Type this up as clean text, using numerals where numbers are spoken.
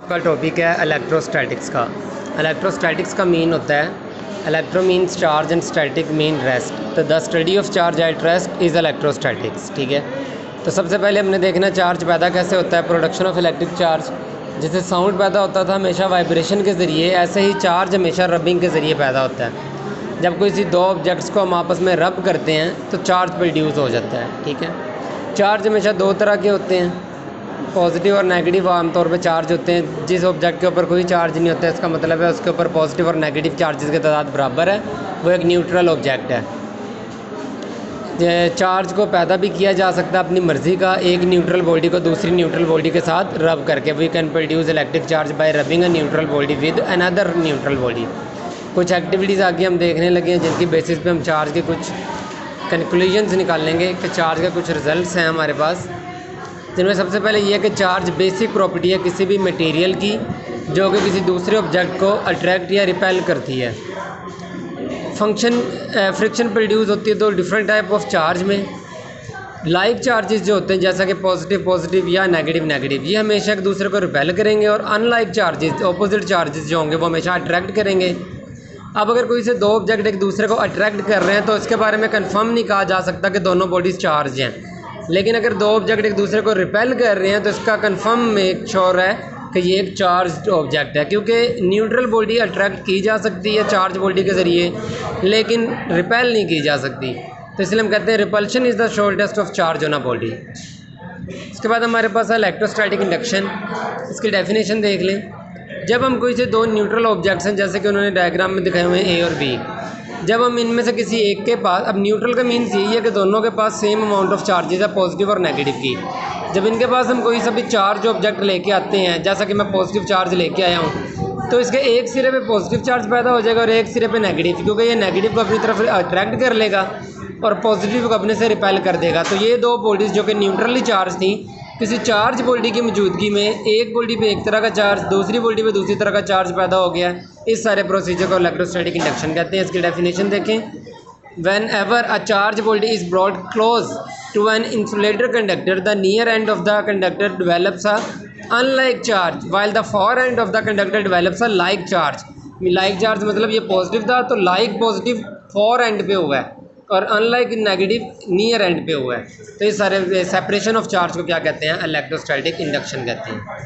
का टॉपिक है इलेक्ट्रोस्टैटिक्स का। इलेक्ट्रोस्टैटिक्स का मीन होता है, electro means charge and static mean rest. तो the study of charge at rest is electrostatics. ठीक है, तो सबसे पहले हमने देखना चार्ज पैदा कैसे होता है। प्रोडक्शन ऑफ इलेक्ट्रिक चार्ज, जैसे साउंड पैदा होता था हमेशा वाइब्रेशन के ज़रिए, ऐसे ही चार्ज हमेशा रबिंग के ज़रिए पैदा होता है। जब किसी दो ऑब्जेक्ट्स को हम आपस में रब करते हैं तो चार्ज प्रोड्यूस हो जाता है। ठीक है, चार्ज हमेशा दो तरह के होते हैं, पॉजिटिव और नेगेटिव आमतौर पे चार्ज होते हैं। जिस ऑब्जेक्ट के ऊपर कोई चार्ज नहीं होता है, इसका मतलब है उसके ऊपर पॉजिटिव और नेगेटिव चार्जेस के तादाद बराबर है, वो एक न्यूट्रल ऑब्जेक्ट है। चार्ज को पैदा भी किया जा सकता है अपनी मर्ज़ी का, एक न्यूट्रल बॉडी को दूसरी न्यूट्रल बॉडी के साथ रब करके। We can produce electric charge by rubbing a neutral body with another neutral body. कुछ एक्टिविटीज़ आगे हम देखने लगे हैं जिनकी बेसिस पे हम चार्ज के कुछ कंक्लूजन्स निकालेंगे कि चार्ज के कुछ रिजल्ट्स हैं हमारे पास, जिनमें सबसे पहले ये है कि चार्ज बेसिक प्रॉपर्टी है किसी भी मटेरियल की जो कि किसी दूसरे ऑब्जेक्ट को अट्रैक्ट या रिपेल करती है। फंक्शन फ्रिक्शन प्रोड्यूस होती है दो डिफरेंट टाइप ऑफ चार्ज में। लाइक चार्जेस जो होते हैं जैसा कि पॉजिटिव पॉजिटिव या नेगेटिव नेगेटिव, ये हमेशा एक दूसरे को रिपेल करेंगे, और अनलाइक चार्जेस ऑपोजिट चार्जेस जो होंगे वो हमेशा अट्रैक्ट करेंगे। अब अगर कोई से दो ऑब्जेक्ट एक दूसरे को अट्रैक्ट कर रहे हैं तो इसके बारे में कंफर्म नहीं कहा जा सकता कि दोनों बॉडीज चार्ज हैं। लेकिन अगर दो ऑब्जेक्ट एक दूसरे को रिपेल कर रहे हैं तो इसका कंफर्म मेक श्योर है कि ये एक चार्ज ऑब्जेक्ट है, क्योंकि न्यूट्रल बॉडी अट्रैक्ट की जा सकती है चार्ज बॉडी के ज़रिए, लेकिन रिपेल नहीं की जा सकती। तो इसलिए हम कहते हैं repulsion is the shortest of charge on a body. इसके बाद हमारे पास है इलेक्ट्रोस्टैटिक इंडक्शन। इसकी डेफिनेशन देख लें। जब हम कोई से दो न्यूट्रल ऑब्जेक्ट्स हैं, जैसे कि उन्होंने डायग्राम में दिखाए हुए हैं ए और बी, जब हम इनमें से किसी एक के पास, अब न्यूट्रल का मीन्स यही है कि दोनों के पास सेम अमाउंट ऑफ चार्जेस है, पॉजिटिव और नेगेटिव की। जब इनके पास हम कोई सा भी चार्ज ऑब्जेक्ट लेके आते हैं, जैसा कि मैं पॉजिटिव चार्ज लेके आया हूँ, तो इसके एक सिरे पे पॉजिटिव चार्ज पैदा हो जाएगा और एक सिरे पे नेगेटिव, क्योंकि ये नेगेटिव को अपनी तरफ अट्रैक्ट कर लेगा और पॉजिटिव को अपने से रिपेल कर देगा। तो ये दो बॉडीज़ जो कि न्यूट्रली चार्ज थी, किसी चार्ज बॉडी की मौजूदगी में एक बॉडी पे एक तरह का चार्ज, दूसरी बॉडी पे दूसरी तरह का चार्ज पैदा हो गया। इस सारे प्रोसीजर को इलेक्ट्रोस्टैटिक इंडक्शन कहते हैं। इसकी डेफिनेशन देखें। Whenever a charge body is brought close to an insulator conductor, the near end of the conductor develops a unlike charge while the far end of the conductor develops a like charge. Like charge मतलब ये positive था, तो like positive far and पे हुआ है और unlike negative near and पे हुआ है। तो इस सारे सेपरेशन ऑफ चार्ज को क्या कहते हैं? इलेक्ट्रोस्टैटिक इंडक्शन कहते हैं।